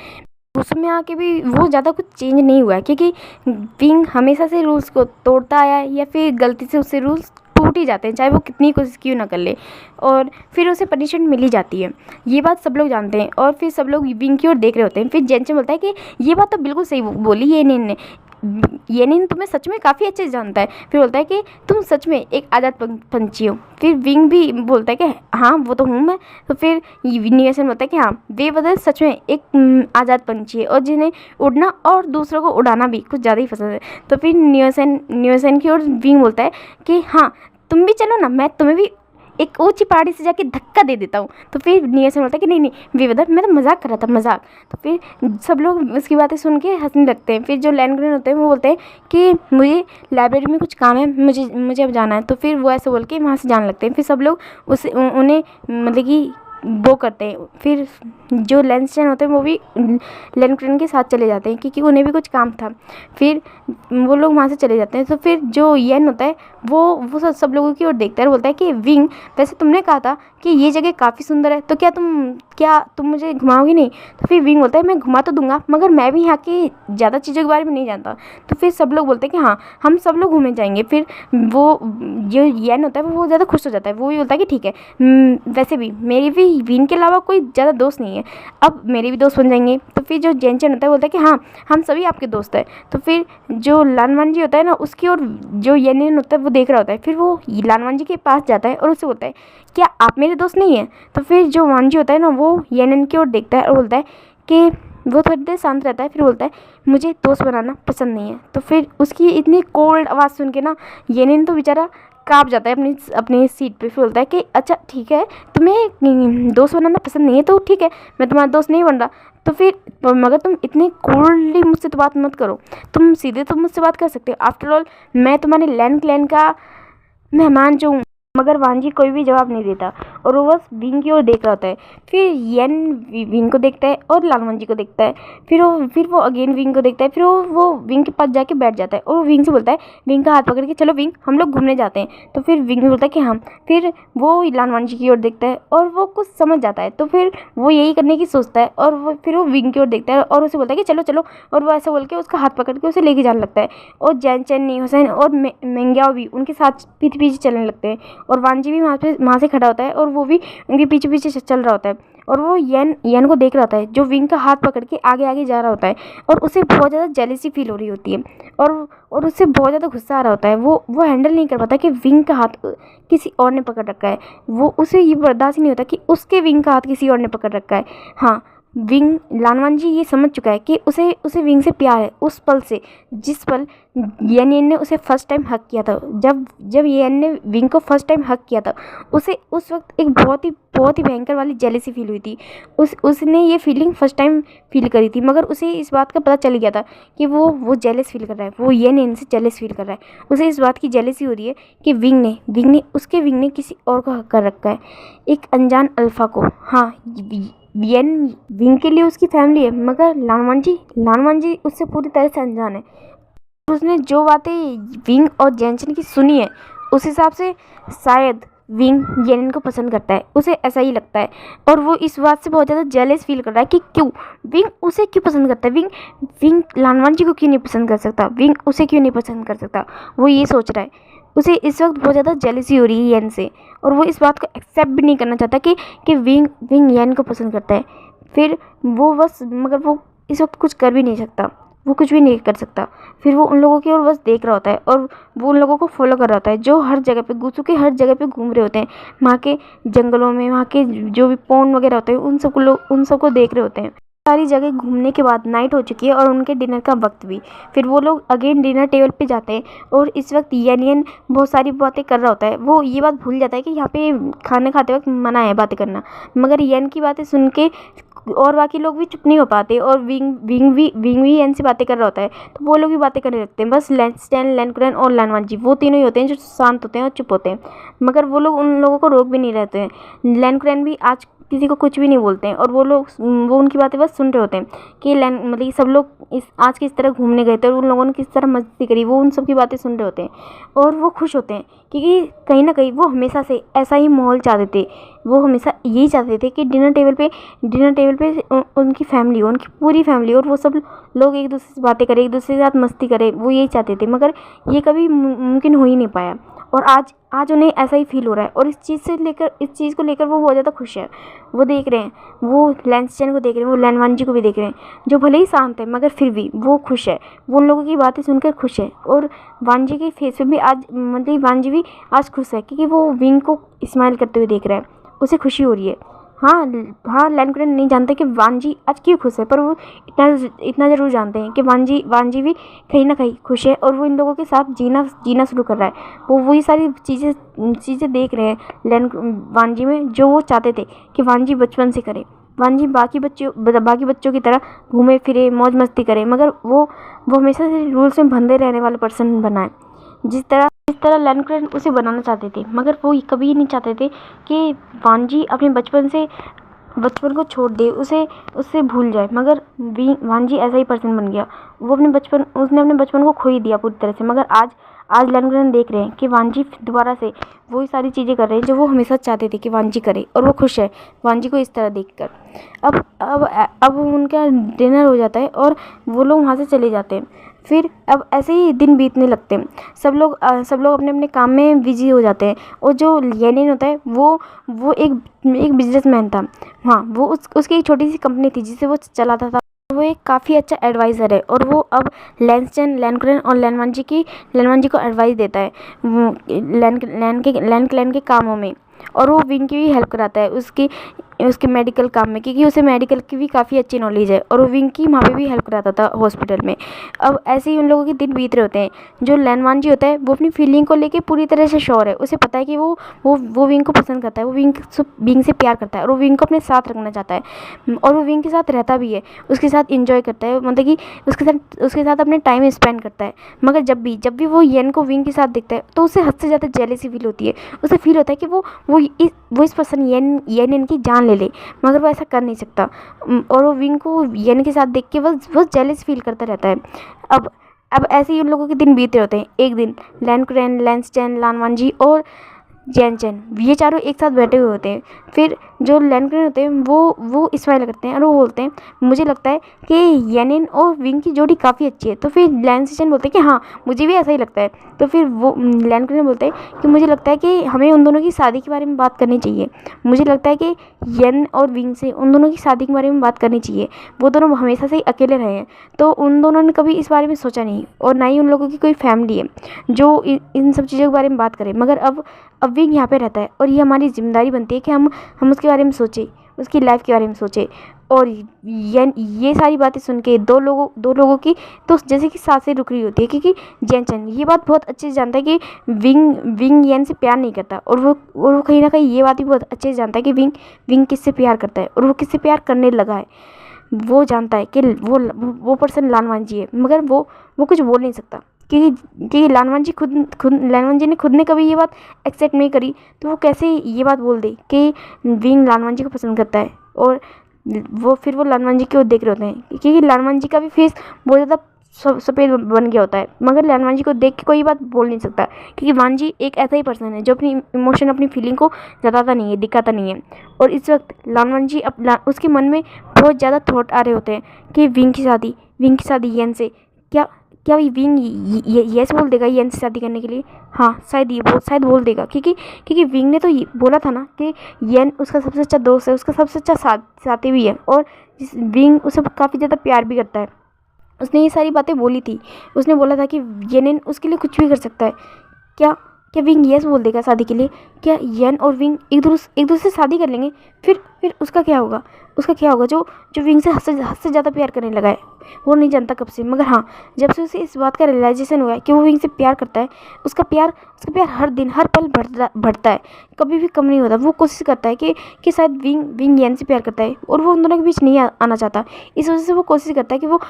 Speaker 1: उसमें आके भी वो ज़्यादा कुछ चेंज नहीं हुआ है, क्योंकि विंग हमेशा से रूल्स को तोड़ता आया है या फिर गलती से उससे रूल्स टूट ही जाते हैं, चाहे वो कितनी कोशिश क्यों ना कर ले, और फिर उसे पनिशमेंट मिल ही जाती है। ये बात सब लोग जानते हैं और फिर सब लोग विंग की ओर देख रहे होते हैं। फिर जेंचन बोलता है कि ये बात तो बिल्कुल सही बोली येनिन ने, येनिन तुम्हें सच में काफ़ी अच्छे से जानता है। फिर बोलता है कि तुम सच में एक आज़ाद पंछी हो। फिर विंग भी बोलता है कि हाँ, वो तो हूँ मैं। तो फिर नियोसन बोलता है कि हाँ, बेवजह सच में एक आज़ाद पंछी है और जिन्हें उड़ना और दूसरों को उड़ाना भी कुछ ज़्यादा ही पसंद है। तो फिर नियोसन की ओर विंग बोलता है कि हाँ, तुम भी चलो ना, मैं तुम्हें भी एक ऊंची पहाड़ी से जाके धक्का दे देता हूँ। तो फिर नियोसन बोलता है कि नहीं नहीं बेवजह, मैं तो मजाक कर रहा था, मजाक। तो फिर सब लोग उसकी बातें सुन के हंसने लगते हैं। फिर जो लैंडग्रेन होते हैं वो बोलते हैं कि मुझे लाइब्रेरी में कुछ काम है, मुझे अब जाना है। तो फिर वो ऐसे बोल के वहाँ से जाने लगते हैं। फिर सब लोग उन्हें मतलब कि वो करते हैं। फिर जो लैंडस्टेन होते हैं वो भी लैंडग्रेन के साथ चले जाते हैं, क्योंकि उन्हें भी कुछ काम था। फिर वो लोग वहाँ से चले जाते हैं। तो फिर जो येन होता है वो सब लोगों की ओर देखता है और बोलता है कि विंग, वैसे तुमने कहा था कि ये जगह काफ़ी सुंदर है, तो क्या तुम मुझे घुमाओगी नहीं? तो फिर विंग बोलता है मैं घुमा तो दूंगा, मगर मैं भी यहाँ की ज़्यादा चीज़ों के बारे में नहीं जानता। तो फिर सब लोग बोलते हैं कि हाँ, हम सब लोग घूमे जाएंगे। फिर वो जो येन होता है वो ज़्यादा खुश हो जाता है। वो भी बोलता है कि ठीक है, वैसे भी मेरी भी विंग के अलावा कोई ज़्यादा दोस्त नहीं है, अब मेरे भी दोस्त बन जाएंगे। तो फिर जो जेंचन होता है बोलता है कि हाँ, हम सभी आपके दोस्त हैं। तो फिर जो लानवान जी होता है ना, उसकी ओर जो येनिन होता है वो देख रहा होता है। फिर वो लानवान जी के पास जाता है और उससे बोलता है क्या आप मेरे दोस्त नहीं हैं? तो फिर जो वान जी होता है ना, वो येनिन की ओर देखता है और बोलता है कि वो थोड़ी देर शांत रहता है। फिर बोलता है मुझे दोस्त बनाना पसंद नहीं है। तो फिर उसकी इतनी कोल्ड आवाज़ सुन के ना येनिन तो बेचारा काँप जाता है अपनी सीट पे। फिर बोलता है कि अच्छा ठीक है, तुम्हें दोस्त बनाना पसंद नहीं है तो ठीक है, मैं तुम्हारा दोस्त नहीं बन रहा। तो फिर मगर तुम इतने कोल्डली मुझसे तो बात मत करो, तुम सीधे तो मुझसे बात कर सकते हो। आफ्टर ऑल मैं तुम्हारे लैंड क्लैन का मेहमान जो हूँ। मगर वांजी कोई भी जवाब नहीं देता और वो बस विंग की ओर देख रहा होता है। फिर येन विंग को देखता है और लालमन जी को देखता है। फिर वो अगेन विंग को देखता है। फिर वो विंग के पास जाके बैठ जाता है और वो विंग से बोलता है, विंग का हाथ पकड़ के, चलो विंग हम लोग घूमने जाते हैं। तो फिर विंग बोलता है कि हाँ। फिर वो लालमन जी की ओर देखता है और वो कुछ समझ जाता है, तो फिर वो यही करने की सोचता है और फिर वो विंग की ओर देखता है और उसे बोलता है कि चलो चलो, और वो ऐसा बोल के उसका हाथ पकड़ के उसे लेके जाने लगता है। और जैन चैन नी हुसैन और मेंग्याओ भी उनके साथ पीछे पीछे चलने लगते हैं और वांजी भी वहाँ से खड़ा होता है और वो भी उनके पीछे पीछे चल रहा होता है। और वो येन को देख रहा होता है जो विंग का हाथ पकड़ के आगे आगे जा रहा होता है और उसे बहुत ज़्यादा जेलसी फील हो रही होती है और उससे बहुत ज़्यादा गुस्सा आ रहा होता है। वो हैंडल नहीं कर पाता कि विंग का हाथ किसी और ने पकड़ रखा है। वो उसे ये बर्दाश्त नहीं होता कि उसके विंग का हाथ किसी और ने पकड़ रखा है। हाँ, विंग लानवान जी ये समझ चुका है कि उसे विंग से प्यार है उस पल से, जिस पल येन ने उसे फर्स्ट टाइम हक किया था। जब येन ने विंग को फर्स्ट टाइम हक किया था, उसे उस वक्त एक बहुत ही भयंकर वाली जेलसी फील हुई थी। उसने ये फीलिंग फर्स्ट टाइम फील करी थी, मगर उसे इस बात का पता चल गया था कि वो जेलस फील कर रहा है, वो येन से जेलस फील कर रहा है। उसे इस बात की जेलसी हो रही है कि उसके विंग ने किसी और को हक कर रखा है, एक अनजान अल्फा को। हाँ, येन विंग के लिए उसकी फैमिली है, मगर लानवान जी उससे पूरी तरह से अनजान है। उसने जो बातें विंग और जेनचन की सुनी है, उस हिसाब से शायद विंग येनिन को पसंद करता है, उसे ऐसा ही लगता है। और वो इस बात से बहुत ज़्यादा जेलस फील कर रहा है कि क्यों विंग उसे क्यों पसंद करता है, विंग लानवान जी को क्यों नहीं पसंद कर सकता, विंग उसे क्यों नहीं पसंद कर सकता। वो ये सोच रहा है। उसे इस वक्त बहुत ज़्यादा जेलसी हो रही है येन से, और वो इस बात को एक्सेप्ट भी नहीं करना चाहता कि विंग येन को पसंद करता है। फिर वो बस, मगर वो इस वक्त कुछ कर भी नहीं सकता, वो कुछ भी नहीं कर सकता। फिर वो उन लोगों की ओर बस देख रहा होता है और वो उन लोगों को फॉलो कर रहा होता है जो हर जगह पे गुसू के हर जगह पे घूम रहे होते हैं, वहाँ के जंगलों में, वहाँ के जो भी पौन वगैरह होते हैं, उन सबको देख रहे होते हैं। सारी जगह घूमने के बाद नाइट हो चुकी है और उनके डिनर का वक्त भी। फिर वो लोग अगेन डिनर टेबल पे जाते हैं और इस वक्त येन बहुत सारी बातें कर रहा होता है। वो ये बात भूल जाता है कि यहाँ पे खाने खाते वक्त मना है बातें करना, मगर येन की बातें सुन के और बाकी लोग भी चुप नहीं हो पाते और विंग भी येन से बातें कर रहा होता है, तो वो लोग भी बातें करने लगते हैं। बस लैंस्टैन, लैनकुरैन और लानवान जी, वो तीनों ही होते हैं जो शांत होते हैं और चुप होते हैं, मगर वो लोग उन लोगों को रोक भी नहीं रहते हैं। लैनकुरैन भी आज किसी को कुछ भी नहीं बोलते हैं और वो उनकी बातें बस सुन रहे होते हैं कि मतलब सब लोग आज किस तरह घूमने गए थे और उन लोगों ने किस तरह मस्ती करी, वो उन सब की बातें सुन रहे होते हैं और वो खुश होते हैं, क्योंकि कहीं ना कहीं वो हमेशा से ऐसा ही माहौल चाहते थे। वो हमेशा यही चाहते थे कि डिनर टेबल पे उनकी फैमिली हो, उनकी पूरी फैमिली, और वो सब लोग एक दूसरे से बातें करें, एक दूसरे के साथ मस्ती करें, वो यही चाहते थे, मगर ये कभी मुमकिन हो ही नहीं पाया। और आज उन्हें ऐसा ही फील हो रहा है और इस चीज़ को लेकर वो बहुत ज़्यादा खुश है। वो देख रहे हैं, वो लैंसचैन को देख रहे हैं, वो लैनवान जी को भी देख रहे हैं, जो भले ही शांत है मगर फिर भी वो खुश है, वो उन लोगों की बातें सुनकर खुश है। और वांजी के फेस पे भी आज, मतलब वांजी भी आज खुश है, क्योंकि वो विंग को स्माइल करते हुए देख रहा है, उसे खुशी हो रही है। हाँ, लैनकुरैन नहीं जानते कि वांजी आज क्यों खुश है, पर वो इतना ज़रूर जानते हैं कि वांजी भी कहीं ना कहीं खुश है और वो इन लोगों के साथ जीना शुरू कर रहा है। वो वही सारी चीज़ें देख रहे हैं वांजी में, जो वो चाहते थे कि वांजी बचपन से करे। वांजी बाकी बच्चों की तरह घूमे फिरे, मौज मस्ती करे, मगर वो हमेशा से रूल्स में बंधे रहने वाला पर्सन बना है, जिस तरह लैनकुरैन उसे बनाना चाहते थे, मगर वो कभी नहीं चाहते थे कि वांजी अपने बचपन को छोड़ दे, उससे भूल जाए, मगर वांजी ऐसा ही पर्सन बन गया। उसने अपने बचपन को खो ही दिया पूरी तरह से, मगर आज लैनकुरैन देख रहे हैं कि वांजी दोबारा से वही सारी चीज़ें कर रहे हैं जो वो हमेशा चाहते थे कि वांजी करे, और वो खुश है वांजी को इस तरह देखकर। अब उनका डिनर हो जाता है और वो लोग वहाँ से चले जाते हैं। फिर अब ऐसे ही दिन बीतने लगते हैं, सब लोग अपने अपने काम में बिजी हो जाते हैं, और जो येनिन होता है वो एक बिजनेसमैन था। हाँ, वो उसकी एक छोटी सी कंपनी थी जिसे वो चलाता था। वो एक काफ़ी अच्छा एडवाइज़र है और वो अब लैनकुरैन और लैनवान जी को एडवाइस देता है लैन क्लैन के कामों में, और वो विंग की भी हेल्प कराता है। उसके मेडिकल काम में, क्योंकि उसे मेडिकल की भी काफ़ी अच्छी नॉलेज है और वो विंग की वहाँ पे भी हेल्प कराता था हॉस्पिटल में। अब ऐसे ही उन लोगों के दिन बीत रहे होते हैं। जो लैनवान जी होता है वो अपनी फीलिंग को लेके पूरी तरह से श्योर है। उसे पता है कि वो विंग को पसंद करता है, वो विंग से प्यार करता है और वो विंग को अपने साथ रखना चाहता है और वो विंग के साथ रहता भी है, उसके साथ इंजॉय करता है, मतलब कि उसके साथ अपने टाइम स्पेंड करता है। मगर जब भी वो येन को विंग के साथ देखता है तो उसे हद से ज़्यादा जेलसी फील होती है। उसे फील होता है कि वो इस पर्सन येन इनकी जान ले ले, मगर वो ऐसा कर नहीं सकता और वो विंग को येन के साथ देख के वो जेलस फील करता रहता है। अब ऐसे ही उन लोगों के दिन बीत रहे होते हैं। एक दिन लैन लैंसचैन, लानवान जी और जैन चैन ये चारों एक साथ बैठे हुए होते हैं। फिर जो लैनक्रेन होते हैं वो स्माइल करते हैं और वो बोलते हैं मुझे लगता है कि येनिन और विंग की जोड़ी काफ़ी अच्छी है। तो फिर लैंसचैन बोलते हैं कि हाँ मुझे भी ऐसा ही लगता है। तो फिर वो लैनक्रेन बोलते हैं कि मुझे लगता है कि हमें उन दोनों की शादी के बारे में बात करनी चाहिए। मुझे लगता है कि येन और विंग से उन दोनों की शादी के बारे में बात करनी चाहिए। वो दोनों हमेशा से ही अकेले रहे हैं तो उन दोनों ने कभी इस बारे में सोचा नहीं और ना ही उन लोगों की कोई फैमिली है जो इन सब चीज़ों के बारे में बात करे। मगर अब विंग यहाँ पे रहता है और ये हमारी जिम्मेदारी बनती है कि हम उसके बारे में सोचें, उसकी लाइफ के बारे में सोचें। और ये सारी बातें सुन के दो लोगों की तो जैसे कि सांसें रुक रही होती है, क्योंकि जैन चैन ये बात बहुत अच्छे से जानता है कि विंग येन से प्यार नहीं करता और वो कहीं ना कहीं ये बात भी बहुत अच्छे से जानता है कि विंग किससे प्यार करता है और वो किससे प्यार करने लगा है। वो जानता है कि वो पर्सन लानवान जी है, मगर वो कुछ बोल नहीं सकता क्योंकि लानवान जी ने खुद ने कभी ये बात एक्सेप्ट नहीं करी। तो वो कैसे ये बात बोल दे कि विंग लानवान जी को पसंद करता है। और वो लानवान जी की ओर देख रहे होते हैं क्योंकि लानवान जी का भी फेस बहुत ज़्यादा सफ़ेद बन गया होता है, मगर लानवान जी को देख के कोई बात बोल नहीं सकता क्योंकि वान जी एक ऐसा ही पर्सन है जो अपनी इमोशन, अपनी फीलिंग को जताता नहीं है, दिखाता नहीं है। और इस वक्त लानवान जी उसके मन में बहुत ज़्यादा थॉट आ रहे होते हैं कि विंग की शादी येन से, क्या विंग यस बोल देगा येन से शादी करने के लिए। हाँ शायद बोल देगा क्योंकि विंग ने तो बोला था ना कि येन उसका सबसे अच्छा दोस्त है, उसका सबसे अच्छा साथी भी है और विंग उसे काफ़ी ज़्यादा प्यार भी करता है। उसने ये सारी बातें बोली थी। उसने बोला था कि येन उसके लिए कुछ भी कर सकता है। क्या विंग यस बोल देगा शादी के लिए? क्या येन और विंग एक दूसरे से शादी कर लेंगे? फिर उसका क्या होगा? जो विंग से हद से ज़्यादा प्यार करने लगा है। वो नहीं जानता कब से, मगर हाँ जब से उसे इस बात का रियलाइजेशन हुआ है कि वो विंग से प्यार करता है, उसका प्यार हर दिन हर पल बढ़ता है, कभी भी कम नहीं होता। वो कोशिश करता है कि शायद विंग येन से प्यार करता है और वो उन दोनों के बीच नहीं आना चाहता। इस वजह से वो कोशिश करता है कि वो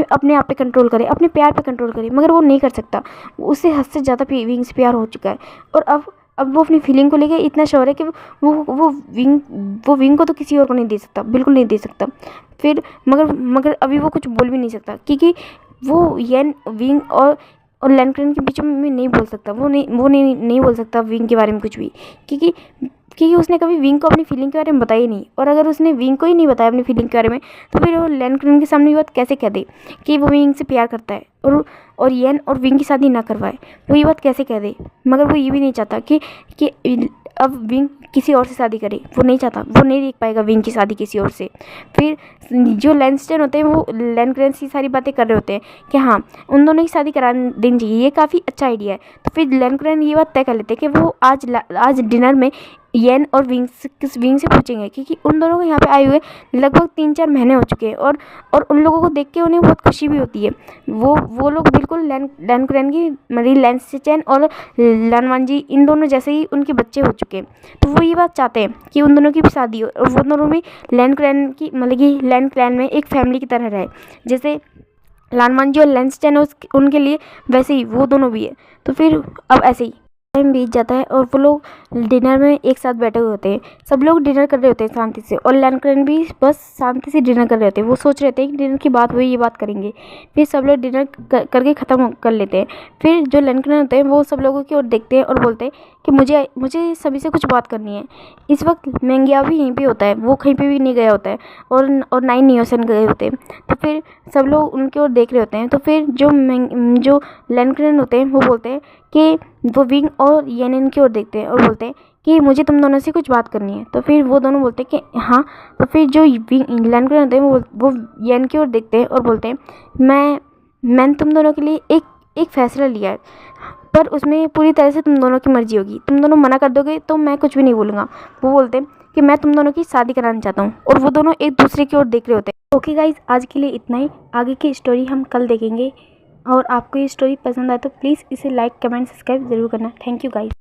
Speaker 1: अपने आप पे कंट्रोल करे, अपने प्यार पे कंट्रोल करे, मगर वो नहीं कर सकता। उससे हद से ज़्यादा विंग से प्यार हो चुका है और अब वो अपनी फीलिंग को लेके इतना श्योर है कि वो विंग को तो किसी और को नहीं दे सकता, बिल्कुल नहीं दे सकता। फिर मगर अभी वो कुछ बोल भी नहीं सकता क्योंकि वो येन विंग और लैनक्रेन के बीच में नहीं बोल सकता। वो नहीं बोल सकता विंग के बारे में कुछ भी क्योंकि उसने कभी विंग को अपनी फीलिंग के बारे में बताया ही नहीं। और अगर उसने विंग को ही नहीं बताया अपनी फीलिंग के बारे में तो फिर वो लैनक्रेन के सामने ये बात कैसे कह दे कि वो विंग से प्यार करता है और येन और विंग की शादी ना करवाए? वो ये बात कैसे कह दे? मगर वो ये भी नहीं चाहता कि अब विंग किसी और से शादी करे। वो नहीं चाहता, वो नहीं देख पाएगा विंग की शादी किसी और से। फिर जो लैंसचैन होते हैं वो लैनक्रेन की सारी बातें कर रहे होते हैं कि हाँ उन दोनों की शादी करा देनी चाहिए, ये काफ़ी अच्छा आइडिया है। तो फिर लैनक्रेन ये बात तय कर लेते हैं कि वो आज डिनर में येन और विंग से पूछेंगे क्योंकि उन दोनों को यहाँ पे आए हुए लगभग 3-4 महीने हो चुके हैं और उन लोगों को देख के उन्हें बहुत खुशी भी होती है। वो लोग बिल्कुल लैनक्रेन की मतलब लैंसचैन और लानवान जी इन दोनों जैसे ही उनके बच्चे हो चुके हैं। तो वो ये बात चाहते हैं कि उन दोनों की भी शादी हो और वो दोनों भी लैनक्रेन की मतलब कि लैनक्रेन में एक फैमिली की तरह रहे। जैसे लानवान जी और लैंसचैन उनके लिए वैसे ही वो दोनों भी है। तो फिर अब ऐसे ही टाइम बीत जाता है और वो लोग डिनर में एक साथ बैठे हुए होते हैं। सब लोग डिनर कर रहे होते हैं शांति से और लैनक्रेन भी बस शांति से डिनर कर रहे होते हैं। वो सोच रहे थे कि डिनर की बात हुई, ये बात करेंगे। फिर सब लोग डिनर करके ख़त्म कर लेते हैं। फिर जो लैनक्रेन होते हैं वो सब लोगों की ओर देखते हैं और बोलते हैं कि मुझे सभी से कुछ बात करनी है। इस वक्त मेंगिया भी यहीं पर होता है, वो कहीं पर भी नहीं गया होता है और ना ही नियोसन गए होते हैं। तो फिर सब लोग उनकी ओर देख रहे होते हैं। तो फिर जो लैनक्रेन होते हैं वो बोलते हैं कि वो विंग और येनिन की ओर देखते हैं और बोलते हैं कि मुझे तुम दोनों से कुछ बात करनी है। तो फिर वो दोनों बोलते हैं कि हाँ। तो फिर जो लैनक्रेन होते हैं वो येन की ओर देखते हैं और बोलते हैं मैंने तुम दोनों के लिए एक फ़ैसला लिया है, पर उसमें पूरी तरह से तुम दोनों की मर्ज़ी होगी। तुम दोनों मना कर दोगे तो मैं कुछ भी नहीं बोलूँगा। वो बोलते हैं कि मैं तुम दोनों की शादी कराना चाहता हूँ, और वो दोनों एक दूसरे की ओर देख रहे होते हैं। ओके गाइज, आज के लिए इतना ही। आगे की स्टोरी हम कल देखेंगे, और आपको ये स्टोरी पसंद आए तो प्लीज़ इसे लाइक, कमेंट, सब्सक्राइब जरूर करना। Thank you guys.